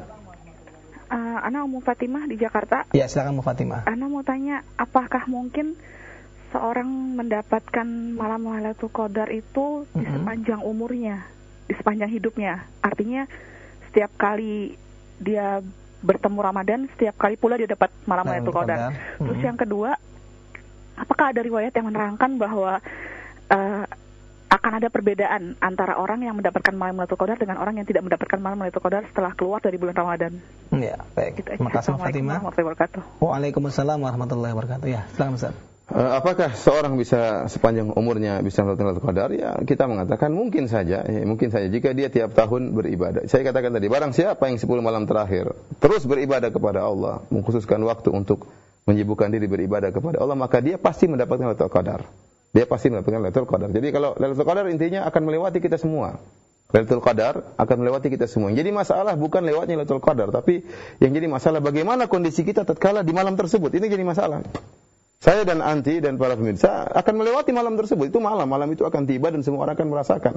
S4: Ana Ummu Fatimah di Jakarta.
S2: Ya, silakan Ummu Fatimah.
S4: Ana mau tanya, apakah mungkin seorang mendapatkan malam Lailatul Qadar itu di sepanjang umurnya, di sepanjang hidupnya? Artinya setiap kali dia bertemu Ramadan, setiap kali pula dia dapat malam Lailatul Qadar. Terus yang kedua, apakah ada riwayat yang menerangkan bahwa akan ada perbedaan antara orang yang mendapatkan malam Lailatul Qadar dengan orang yang tidak mendapatkan malam Lailatul Qadar setelah keluar dari bulan Ramadan?
S2: Ya, baik. Terima kasih Fatimah. Waalaikumsalam warahmatullahi wabarakatuh. Ya, silakan Ustaz.
S1: Apakah seorang bisa sepanjang umurnya bisa mendapatkan Lailatul Qadar? Ya, kita mengatakan mungkin saja jika dia tiap tahun beribadah. Saya katakan tadi, barang siapa yang 10 malam terakhir terus beribadah kepada Allah, mengkhususkan waktu untuk menyibukkan diri beribadah kepada Allah, maka dia pasti mendapatkan Lailatul Qadar. Dia pasti mendapatkan Lailatul Qadar. Jadi kalau Lailatul Qadar intinya akan melewati kita semua. Lailatul Qadar akan melewati kita semua. Jadi masalah bukan lewatnya Lailatul Qadar, tapi yang jadi masalah bagaimana kondisi kita tatkala di malam tersebut. Ini jadi masalah. Saya dan anti dan para pemirsa akan melewati malam tersebut. Itu malam itu akan tiba dan semua orang akan merasakan.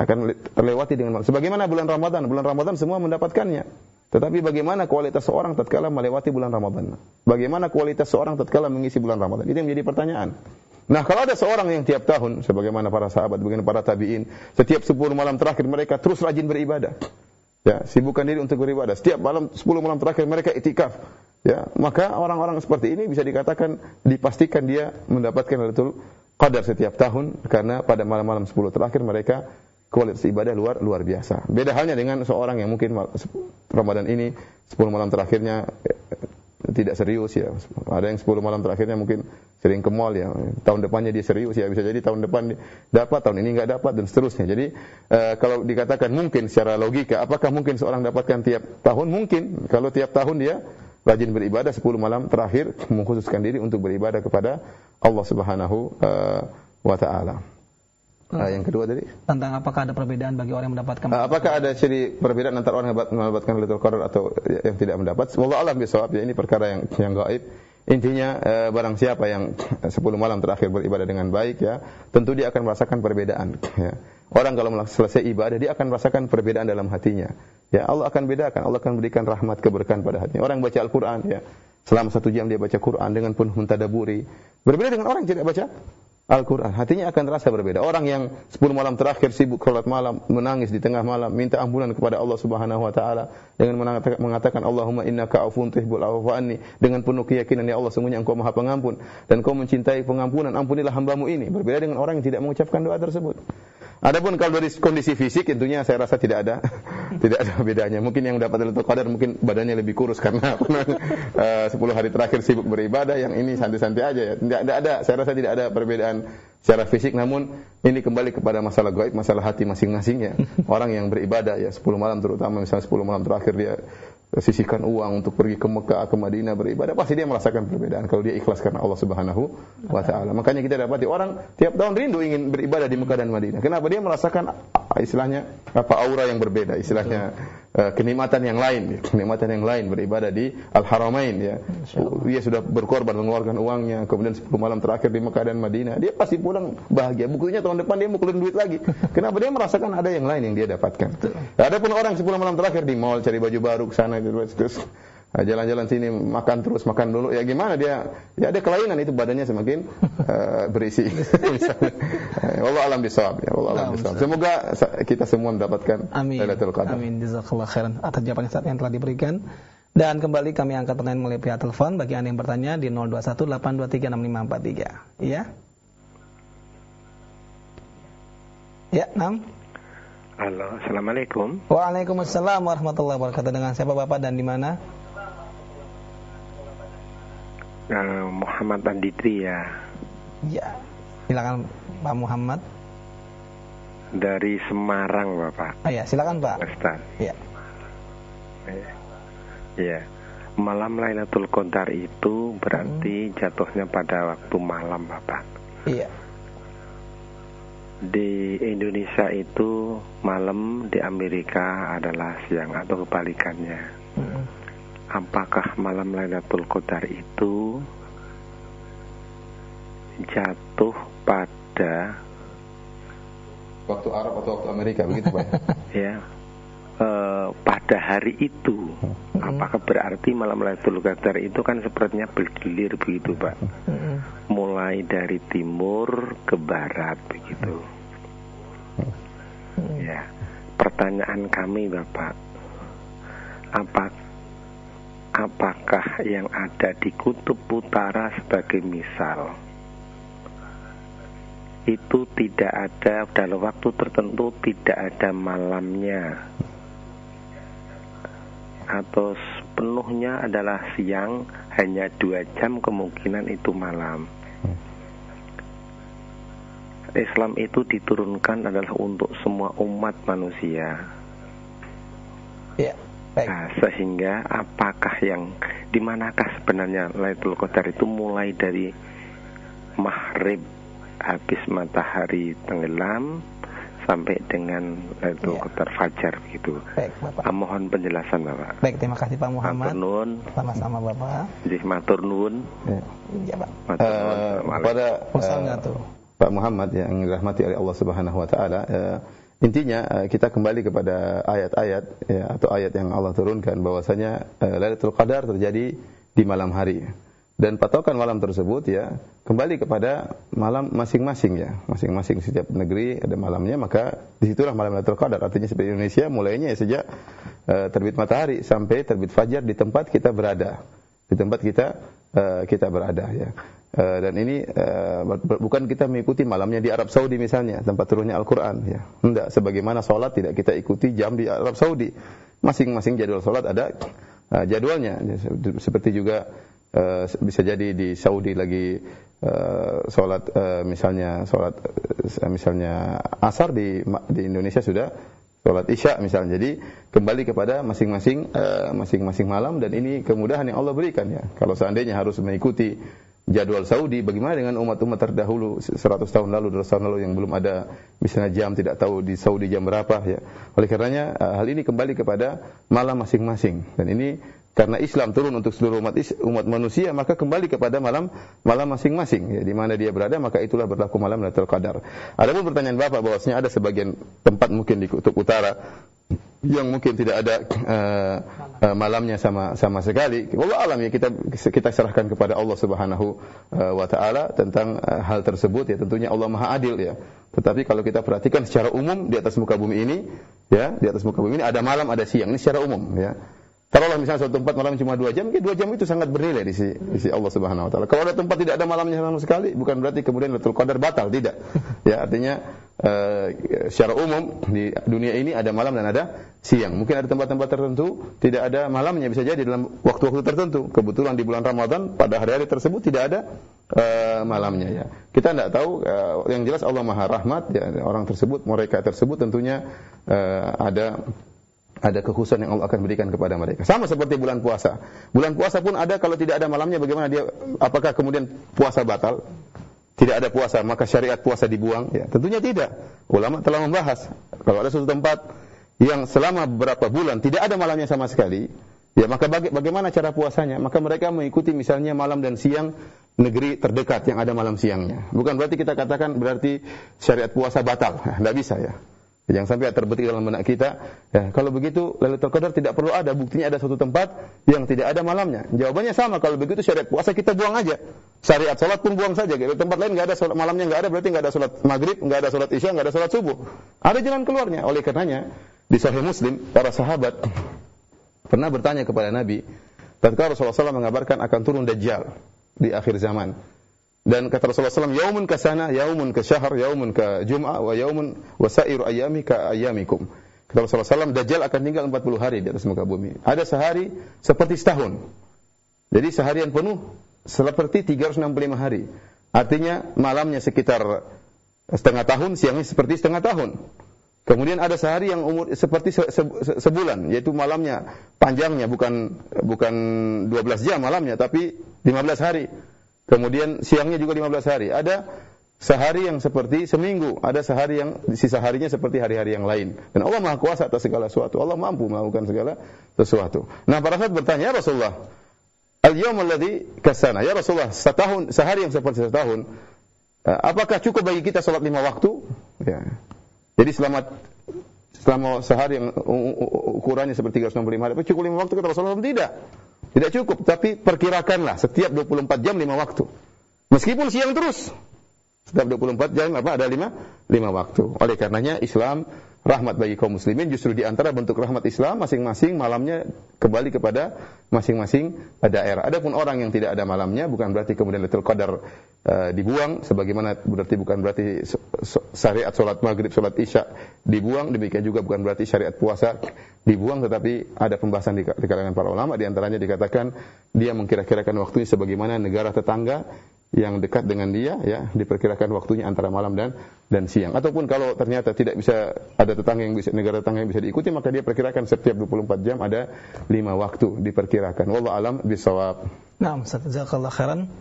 S1: Akan terlewati dengan malam. Sebagaimana bulan Ramadan semua mendapatkannya. Tetapi bagaimana kualitas seorang tatkala melewati bulan Ramadan? Bagaimana kualitas seorang tatkala mengisi bulan Ramadan? Itu yang menjadi pertanyaan. Nah, kalau ada seorang yang tiap tahun, sebagaimana para sahabat, bagaimana para tabi'in, setiap 10 malam terakhir mereka terus rajin beribadah. Ya, sibukkan diri untuk beribadah. Setiap malam 10 malam terakhir mereka iktikaf. Ya, maka orang-orang seperti ini bisa dikatakan dipastikan dia mendapatkan Lailatul Qadar setiap tahun, karena pada malam-malam 10 terakhir mereka kualitas ibadah luar biasa. Beda halnya dengan seorang yang mungkin Ramadan ini 10 malam terakhirnya tidak serius ya. Ada yang 10 malam terakhirnya mungkin sering ke mall ya. Tahun depannya dia serius ya. Bisa jadi tahun depan dapat, tahun ini enggak dapat dan seterusnya. Jadi kalau dikatakan mungkin secara logika, apakah mungkin seorang dapatkan tiap tahun? Mungkin. Kalau tiap tahun dia rajin beribadah 10 malam terakhir, mengkhususkan diri untuk beribadah kepada Allah Subhanahu wa taala. Yang kedua tadi
S2: tentang apakah ada perbedaan bagi orang yang mendapatkan,
S1: apakah ada ciri perbedaan antara orang yang mendapatkan Lailatul Qadar atau yang tidak mendapat? Wallahu a'lam bishawab, ya, ini perkara yang gaib. Intinya barang siapa yang 10 malam terakhir beribadah dengan baik ya, tentu dia akan merasakan perbedaan ya. Orang kalau selesai ibadah dia akan merasakan perbedaan dalam hatinya. Ya, Allah akan bedakan, Allah akan berikan rahmat keberkahan pada hatinya. Orang baca Al-Qur'an ya, selama 1 jam dia baca Quran dengan penuh mentadaburi. Berbeda dengan orang yang tidak baca Al-Quran, hatinya akan terasa berbeda. Orang yang 10 malam terakhir sibuk salat malam, menangis di tengah malam, minta ampunan kepada Allah Subhanahu wa taala dengan mengatakan Allahumma innaka afuwun tuhibbul afwa anni, dengan penuh keyakinan ya Allah sungguhnya Engkau Maha Pengampun dan Engkau mencintai pengampunan, ampunilah hamba-Mu ini. Berbeda dengan orang yang tidak mengucapkan doa tersebut. Adapun kalau dari kondisi fisik tentunya saya rasa tidak ada bedanya. Mungkin yang dapat Lailatul Qadar mungkin badannya lebih kurus karena 10 hari terakhir sibuk beribadah, yang ini santai-santai aja ya. Tidak ada, saya rasa tidak ada perbedaan secara fisik, namun ini kembali kepada masalah gaib, masalah hati masing-masing ya. Orang yang beribadah ya 10 malam, terutama misalnya 10 malam terakhir dia sisihkan uang untuk pergi ke Mekah, ke Madinah beribadah, pasti dia merasakan perbedaan kalau dia ikhlas karena Allah Subhanahu wa taala. Makanya kita dapati orang tiap tahun rindu ingin beribadah di Mekah dan Madinah. Kenapa? Dia merasakan istilahnya aura yang berbeda, istilahnya kenikmatan yang lain beribadah di Al-Haramain ya. Dia sudah berkorban mengeluarkan uangnya, kemudian 10 malam terakhir di Mekah dan Madinah, dia pasti pulang bahagia. Buktinya tahun depan dia mau keluarin duit lagi. Kenapa? Dia merasakan ada yang lain yang dia dapatkan. Adapun orang 10 malam terakhir di mall cari baju baru ke sana terus jalan-jalan sini, makan terus, makan dulu, ya gimana dia? Ya ada kelainan, itu badannya semakin berisi. Wallahu a'lam bishawab ya, wallahu a'lam bishawab. Semoga kita semua mendapatkan Lailatul Qadar.
S2: Amin. Jazakallahu khairan atas jawaban yang telah diberikan. Dan kembali kami angkat pertanyaan melalui pihak telepon bagi Anda yang bertanya di 0218236543. Iya. Ya, Nam.
S5: Halo, assalamualaikum.
S2: Waalaikumsalam warahmatullahi wabarakatuh. Dengan siapa Bapak dan di mana?
S5: Muhammad Anditri ya.
S2: Ya, silakan Pak Muhammad.
S5: Dari Semarang Bapak.
S2: Ya, silakan Pak.
S5: Ustaz.
S2: Ya.
S5: Ya. Malam Lailatul Qadar itu berarti jatuhnya pada waktu malam Bapak.
S2: Iya.
S5: Di Indonesia itu malam, di Amerika adalah siang atau kebalikannya. Apakah malam Lailatul Qadar itu jatuh pada
S1: waktu Arab atau waktu Amerika, begitu Pak?
S5: Ya, pada hari itu. Apakah berarti malam Lailatul Qadar itu kan sepertinya bergilir begitu Pak? Mulai dari timur ke barat begitu. Ya, pertanyaan kami Bapak, apakah yang ada di kutub utara sebagai misal itu tidak ada dalam waktu tertentu, tidak ada malamnya, atau sepenuhnya adalah siang, hanya 2 jam kemungkinan itu malam? Islam itu diturunkan adalah untuk semua umat manusia.
S2: Ya, baik.
S5: Nah, sehingga apakah yang dimanakah sebenarnya Lailatul Qadar itu mulai dari maghrib habis matahari tenggelam sampai dengan Lailatul Qadar fajar begitu.
S2: Baik, Bapak.
S5: Mohon penjelasan Bapak.
S2: Baik, terima kasih Pak Muhammad.
S5: Matur nuwun.
S2: Sama-sama Bapak.
S5: Jadi matur nuwun.
S2: Iya, Pak.
S1: Pada Pak Muhammad yang dirahmati oleh Allah Subhanahu wa taala, intinya kita kembali kepada ayat-ayat atau ayat yang Allah turunkan bahwasanya Lailatul Qadar terjadi di malam hari. Dan patokan malam tersebut ya kembali kepada malam masing-masing ya. Masing-masing setiap negeri ada malamnya, maka disitulah malam Lailatul Qadar. Artinya seperti Indonesia mulainya ya sejak terbit matahari sampai terbit fajar di tempat kita berada. Di tempat kita berada ya. Dan ini bukan kita mengikuti malamnya di Arab Saudi misalnya, tempat turunnya Al-Quran ya. Tidak, sebagaimana sholat tidak kita ikuti jam di Arab Saudi. Masing-masing jadwal sholat ada jadwalnya. Seperti juga bisa jadi di Saudi lagi sholat misalnya asar, di Indonesia sudah sholat isya misalnya. Jadi kembali kepada masing-masing malam, dan ini kemudahan yang Allah berikan ya. Kalau seandainya harus mengikuti jadwal Saudi, bagaimana dengan umat-umat terdahulu 100 tahun lalu, 200 tahun lalu yang belum ada misalnya jam, tidak tahu di Saudi jam berapa ya. Oleh karenanya hal ini kembali kepada malam masing-masing, dan ini karena Islam turun untuk seluruh umat manusia, maka kembali kepada malam masing-masing ya, di mana dia berada, maka itulah berlaku malam Lailatul Qadar. Adapun pertanyaan Bapak bahwasanya ada sebagian tempat mungkin di kutub utara yang mungkin tidak ada malamnya sama sekali. Wallahu alam ya, kita serahkan kepada Allah Subhanahu wa taala tentang hal tersebut ya. Tentunya Allah Maha Adil ya. Tetapi kalau kita perhatikan secara umum di atas muka bumi ini ya, di atas muka bumi ini ada malam, ada siang. Ini secara umum ya. Taruhlah misalnya suatu tempat malam cuma 2 jam, 2 jam itu sangat bernilai di sisi Allah Subhanahu wa taala. Kalau ada tempat tidak ada malamnya sama sekali, bukan berarti kemudian Lailatul Qadar batal, tidak. Ya, artinya secara umum di dunia ini ada malam dan ada siang. Mungkin ada tempat-tempat tertentu tidak ada malamnya, bisa jadi dalam waktu-waktu tertentu. Kebetulan di bulan Ramadan pada hari-hari tersebut tidak ada malamnya ya. Kita tidak tahu, yang jelas Allah Maha Rahmat ya, orang tersebut, mereka tersebut tentunya ada kekhususan yang Allah akan berikan kepada mereka. Sama seperti bulan puasa. Bulan puasa pun ada, kalau tidak ada malamnya bagaimana dia, apakah kemudian puasa batal? Tidak ada puasa, maka syariat puasa dibuang? Ya, tentunya tidak. Ulama telah membahas, kalau ada suatu tempat yang selama beberapa bulan tidak ada malamnya sama sekali, ya maka bagaimana cara puasanya? Maka mereka mengikuti misalnya malam dan siang negeri terdekat yang ada malam siangnya. Bukan berarti kita katakan berarti syariat puasa batal. Tidak bisa ya. Jangan sampai terbetik dalam benak kita, ya, kalau begitu Lailatul Qadar tidak perlu ada, buktinya ada suatu tempat yang tidak ada malamnya. Jawabannya sama, kalau begitu syariat puasa kita buang aja. Syariat salat pun buang saja. Di tempat lain enggak ada salat malamnya, enggak ada, berarti enggak ada salat maghrib, enggak ada salat isya, enggak ada salat subuh. Ada jalan keluarnya. Oleh karenanya di Sahih Muslim para sahabat pernah bertanya kepada Nabi, tatkala Rasulullah SAW mengabarkan akan turun Dajjal di akhir zaman. Dan kata Rasulullah SAW, yaumun kasana, yaumun kasyahr, yaumun ka jum'ah, wa yaumun wasairu ayyami ka ayyamikum. Kata Rasulullah SAW, Dajjal akan tinggal 40 hari di atas muka bumi. Ada sehari seperti setahun. Jadi seharian penuh seperti 365 hari. Artinya malamnya sekitar setengah tahun, siangnya seperti setengah tahun. Kemudian ada sehari yang umur seperti sebulan, yaitu malamnya panjangnya bukan 12 jam malamnya, tapi 15 hari. Kemudian siangnya juga 15 hari. Ada sehari yang seperti seminggu, ada sehari yang sisa harinya seperti hari-hari yang lain. Dan Allah Maha Kuasa atas segala sesuatu. Allah mampu melakukan segala sesuatu. Nah, para sahabat bertanya, ya Rasulullah, al-yawm alladhi kasana, ya Rasulullah, sehari yang seperti setahun, apakah cukup bagi kita salat 5 waktu? Ya. Jadi selama sehari yang ukurannya seperti 365 hari, apa cukup 5 waktu? Kata Rasulullah, tidak cukup, tapi perkirakanlah setiap 24 jam 5 waktu. Meskipun siang terus, setiap 24 jam ada 5 waktu. Oleh karenanya Islam rahmat bagi kaum muslimin, justru di antara bentuk rahmat Islam, masing-masing malamnya kembali kepada masing-masing daerah. Adapun orang yang tidak ada malamnya, bukan berarti kemudian Lailatul Qadar dibuang, sebagaimana bukan berarti syariat salat maghrib, salat isya dibuang, demikian juga bukan berarti syariat puasa dibuang, tetapi ada pembahasan di kalangan para ulama, di antaranya dikatakan dia mengkira-kirakan waktunya sebagaimana negara tetangga yang dekat dengan dia, ya, diperkirakan waktunya antara malam dan siang. Ataupun kalau ternyata tidak bisa ada negara tetangga yang bisa diikuti, maka dia perkirakan setiap 24 jam ada 5 waktu diperkirakan. Wallahu alam bisawab.
S2: Nah, Ustaz, jazakallahu khairan.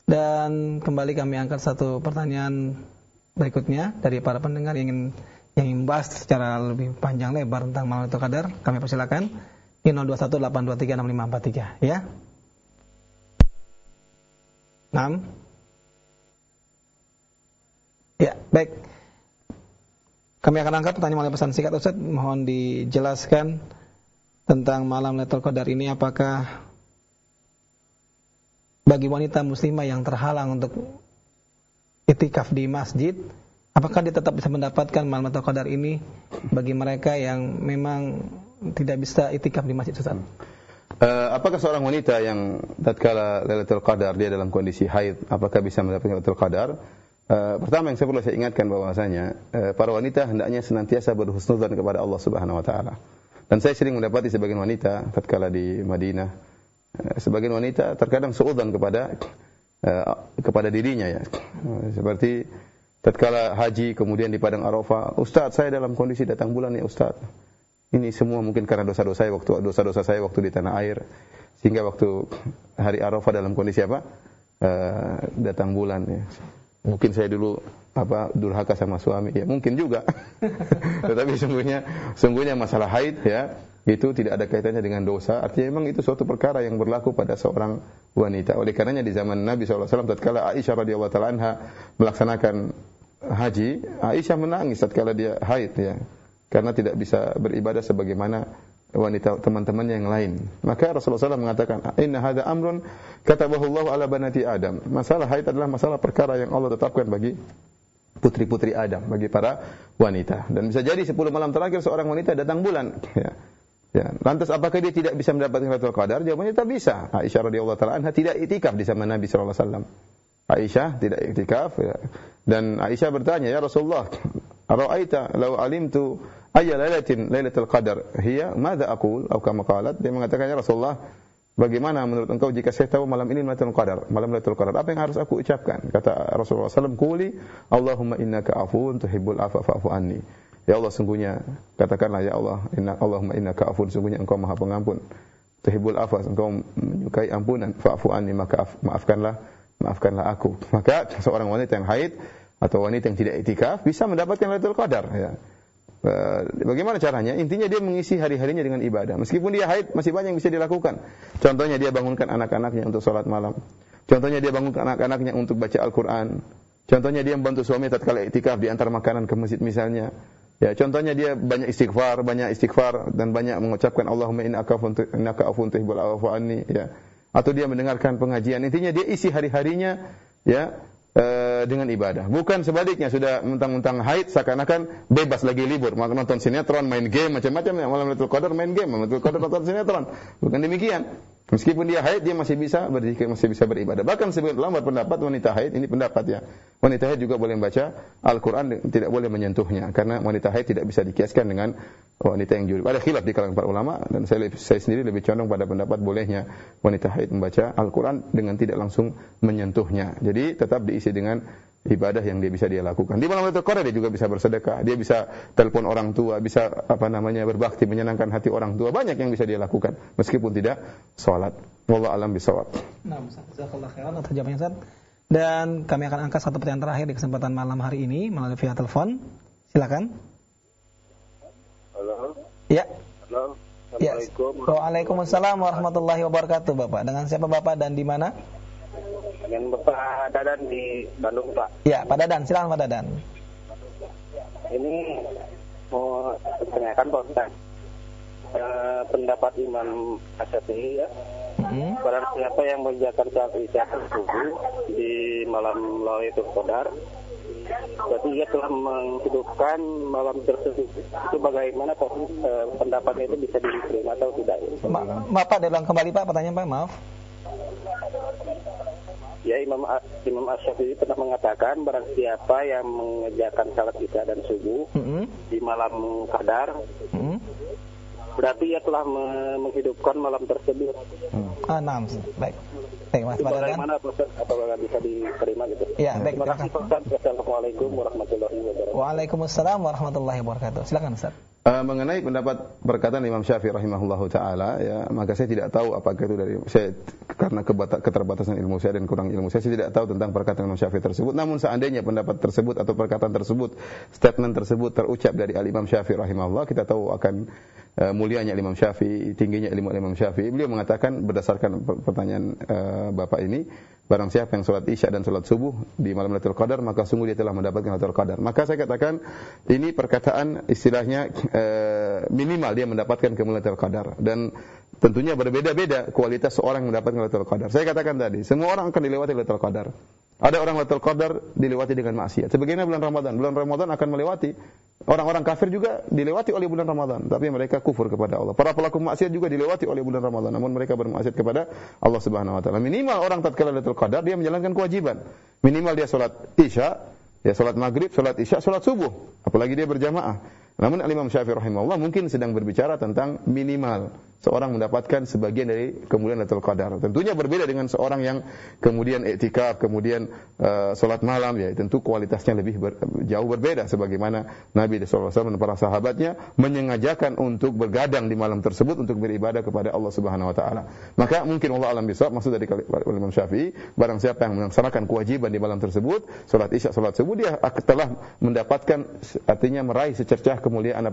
S2: Dan kembali kami angkat satu pertanyaan berikutnya dari para pendengar yang ingin membahas secara lebih panjang lebar tentang malam Lailatul Qadar. Kami persilakan di 0218236543, ya. Naam. Ya, baik. Kami akan angkat pertanyaan melalui pesan singkat, Ustaz. Mohon dijelaskan tentang malam Lailatul Qadar ini, apakah bagi wanita muslimah yang terhalang untuk iktikaf di masjid, apakah dia tetap bisa mendapatkan malam Lailatul Qadar ini bagi mereka yang memang tidak bisa iktikaf di masjid, Ustaz?
S1: Apakah seorang wanita yang tatkala Lailatul Qadar dia dalam kondisi haid, apakah bisa mendapatkan Lailatul Qadar? Pertama yang perlu saya ingatkan bahwasanya para wanita hendaknya senantiasa berhusnudzan kepada Allah Subhanahu wa taala. Dan saya sering mendapati sebagian wanita tatkala di Madinah, sebagian wanita terkadang suudzon kepada dirinya, ya. Seperti tatkala haji kemudian di padang Arafah, "Ustaz, saya dalam kondisi datang bulan ya Ustaz. Ini semua mungkin karena dosa-dosa saya waktu di tanah air, sehingga waktu hari Arafah dalam kondisi apa? Datang bulan, ya. Mungkin saya dulu durhaka sama suami, ya mungkin juga." Tetapi sungguhnya masalah haid, ya, itu tidak ada kaitannya dengan dosa. Artinya memang itu suatu perkara yang berlaku pada seorang wanita. Oleh karenanya di zaman Nabi SAW, tatkala Aisyah radhiyallahu taala anha melaksanakan haji, Aisyah menangis tatkala dia haid, ya, karena tidak bisa beribadah sebagaimana wanita teman-temannya yang lain. Maka Rasulullah SAW mengatakan, "Inna hadza amrun katabahu Allah ala banati Adam." Masalah haid adalah masalah perkara yang Allah tetapkan bagi putri-putri Adam, bagi para wanita. Dan bisa jadi 10 malam terakhir seorang wanita datang bulan, ya. Ya, lantas apakah dia tidak bisa mendapatkan Lailatul Qadar? Jawabannya tak bisa. Aisyah radhiyallahu taala anha tidak iktikaf di zaman Nabi sallallahu alaihi wasallam. Aisyah tidak iktikaf, ya. Dan Aisyah bertanya, "Ya Rasulullah, ara'aita law alimtu ayya lailatul qadar hiya, madza aqul?" Atau kama qalat, dia mengatakan, "Ya Rasulullah, bagaimana menurut engkau jika saya tahu malam ini Lailatul Qadar, apa yang harus aku ucapkan?" Kata Rasulullah SAW, "Quli Allahumma innaka afuwun tuhibbul afwa fa'fu anni." Ya Allah, sungguhnya, katakanlah, ya Allah, Allahumma innaka afuwun, sungguhnya engkau Maha Pengampun, tuhibbul afwa, engkau menyukai ampunan, fa'fu anni, maka maafkanlah aku. Maka seorang wanita yang haid atau wanita yang tidak iktikaf bisa mendapatkan Lailatul Qadar, ya. Bagaimana caranya? Intinya dia mengisi hari-harinya dengan ibadah. Meskipun dia haid, masih banyak yang bisa dilakukan. Contohnya dia bangunkan anak-anaknya untuk salat malam. Contohnya dia bangunkan anak-anaknya untuk baca Al-Quran. Contohnya dia membantu suami tatkala iktikaf, diantar makanan ke masjid misalnya. Ya, contohnya dia banyak istighfar dan banyak mengucapkan Allahumma innaka afuwun tuhibbul afwa anni, ya. Atau dia mendengarkan pengajian. Intinya dia isi hari-harinya ya dengan ibadah. Bukan sebaliknya, sudah mentang-mentang haid seakan-akan bebas lagi libur, maka nonton sinetron, main game, macam-macam ya. Malam Lailatul Qadar main game, malam Lailatul Qadar nonton sinetron. Bukan demikian. Meskipun dia haid, dia masih bisa berzikir, masih bisa beribadah. Bahkan sebagian ulama berpendapat wanita haid, ini pendapat ya, wanita haid juga boleh membaca Al-Quran, tidak boleh menyentuhnya, karena wanita haid tidak bisa dikiaskan dengan wanita yang junub. Ada khilaf di kalangan para ulama, dan saya sendiri lebih condong pada pendapat bolehnya wanita haid membaca Al-Quran dengan tidak langsung menyentuhnya. Jadi tetap diisi dengan ibadah yang dia bisa dia lakukan. Di malam Lailatul Qadar dia juga bisa bersedekah, dia bisa telepon orang tua, bisa berbakti, menyenangkan hati orang tua, banyak yang bisa dia lakukan meskipun tidak salat. Wallahu a'lam bishawab.
S2: Nah, jazakallahu khairan atas jawabannya, Ustaz. Dan kami akan angkat satu pertanyaan terakhir di kesempatan malam hari ini melalui via telepon. Silakan.
S6: Halo.
S2: Ya.
S6: Halo.
S2: Assalamualaikum. Waalaikumsalam warahmatullahi wabarakatuh, Bapak. Dengan siapa Bapak dan di mana?
S6: Dengan Bapak Dadan di Bandung, Pak.
S2: Ya, Pak Dadan, silakan Pak Dadan.
S6: Ini mau tanyakan Pak Ustaz. Pendapat Imam Asy-Syafi'i ya. Barang siapa yang mengerjakan salat Isya subuh di malam Lailatul Qadar, berarti ia telah menghidupkan malam tersebut. Itu bagaimana Pak? Pendapatnya itu bisa diterima atau tidak?
S2: Bapak ulang kembali Pak, pertanyaan Pak, maaf.
S6: Ya, Imam Asy-Syafi'i pernah mengatakan barang siapa yang mengerjakan salat Isya dan subuh di malam Qadar, berarti ia telah menghidupkan malam tersebut.
S2: Nah, baik. Baik, Mas Pak Dadan.
S6: Bagaimana proses, apakah bisa diterima gitu?
S2: Ya, baik.
S6: Terima kasih Ustaz. Assalamualaikum warahmatullahi wabarakatuh.
S2: Waalaikumsalam warahmatullahi wabarakatuh. Silakan Ustaz.
S1: Mengenai pendapat perkataan Imam Syafi'i rahimahullahu taala, ya, maka saya tidak tahu apakah itu dari saya, karena keterbatasan ilmu saya dan kurang ilmu saya tidak tahu tentang perkataan Imam Syafi'i tersebut. Namun seandainya pendapat tersebut atau perkataan tersebut, statement tersebut terucap dari Imam Syafi'i rahimahullah, kita tahu akan mulianya Imam Syafi'i, tingginya ilmu Imam Syafi'i. Beliau mengatakan berdasarkan pertanyaan Bapak ini, barang siapa yang salat Isya dan salat subuh di malam Lailatul Qadar, maka sungguh dia telah mendapatkan Lailatul Qadar. Maka saya katakan ini perkataan istilahnya minimal dia mendapatkan kemuliaan Lailatul Qadar, dan tentunya berbeda-beda kualitas seorang yang mendapatkan Lailatul Qadar. Saya katakan tadi, semua orang akan dilewati Lailatul Qadar. Ada orang Lailatul Qadar dilewati dengan maksiat. Sebagaimana bulan Ramadan. Bulan Ramadan akan melewati. Orang-orang kafir juga dilewati oleh bulan Ramadan, tapi mereka kufur kepada Allah. Para pelaku maksiat juga dilewati oleh bulan Ramadan, namun mereka bermaksiat kepada Allah Subhanahu wa taala. Minimal orang tatkala Lailatul Qadar dia menjalankan kewajiban. Minimal dia salat Isya, ya salat Maghrib, salat Isya, salat subuh, apalagi dia berjamaah. Namun Imam Syafi'i rahimahullah mungkin sedang berbicara tentang minimal seorang mendapatkan sebagian dari kemuliaan Lailatul Qadar. Tentunya berbeda dengan seorang yang kemudian iktikaf, kemudian salat malam, ya tentu kualitasnya jauh berbeda, sebagaimana Nabi sallallahu alaihi wasallam dan para sahabatnya menyengajakan untuk bergadang di malam tersebut untuk beribadah kepada Allah Subhanahu wa taala. Maka mungkin Allah alam bisawab, maksud dari Imam Syafi'i, barang siapa yang melaksanakan kewajiban di malam tersebut, salat Isya, salat subuh, dia telah mendapatkan, artinya meraih secercah kemuliaan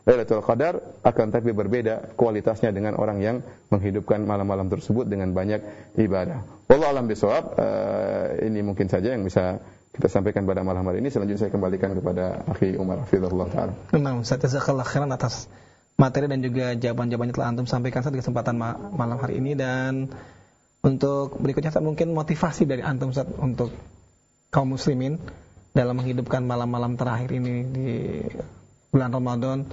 S1: Lailatul Qadar, akan tapi berbeda kualitasnya dengan orang yang menghidupkan malam-malam tersebut dengan banyak ibadah. Wallahu a'lam bishawab. Ini mungkin saja yang bisa kita sampaikan pada malam hari ini. Selanjutnya saya kembalikan kepada Akhi Umar hafizahullah taala.
S2: Memang Ustaz, jazakallahu khairan atas materi dan juga jawaban-jawaban yang telah antum sampaikan saat kesempatan malam hari ini. Dan untuk berikutnya Ustaz, mungkin motivasi dari antum Ustaz untuk kaum muslimin dalam menghidupkan malam-malam terakhir ini di bulan Ramadan,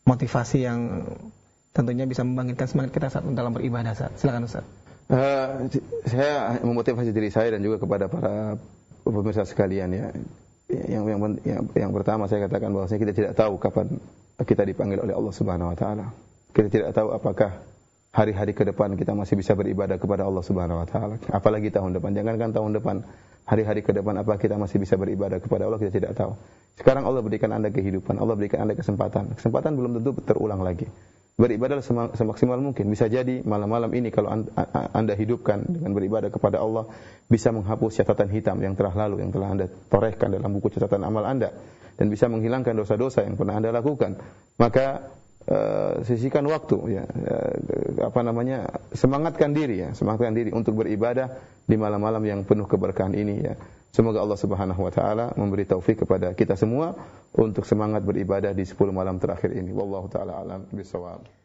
S2: motivasi yang tentunya bisa membangkitkan semangat kita saat dalam beribadah. Silakan Ustaz.
S1: Saya memotivasi diri saya dan juga kepada para pemirsa sekalian, ya. Yang pertama saya katakan bahwasanya kita tidak tahu kapan kita dipanggil oleh Allah Subhanahu wa taala. Kita tidak tahu apakah hari-hari ke depan kita masih bisa beribadah kepada Allah Subhanahu wa taala. Apalagi tahun depan. Jangankan tahun depan, hari-hari ke depan apa kita masih bisa beribadah kepada Allah, kita tidak tahu. Sekarang Allah berikan Anda kehidupan, Allah berikan Anda kesempatan. Kesempatan belum tentu terulang lagi. Beribadah semaksimal mungkin. Bisa jadi malam-malam ini kalau Anda hidupkan dengan beribadah kepada Allah, bisa menghapus catatan hitam yang telah lalu, yang telah Anda torehkan dalam buku catatan amal Anda, dan bisa menghilangkan dosa-dosa yang pernah Anda lakukan. Maka sisihkan waktu, ya, semangatkan diri untuk beribadah di malam-malam yang penuh keberkahan ini, ya. Semoga Allah Subhanahu wa taala memberi taufik kepada kita semua untuk semangat beribadah di 10 malam terakhir ini. Wallahu taala alam bisawab.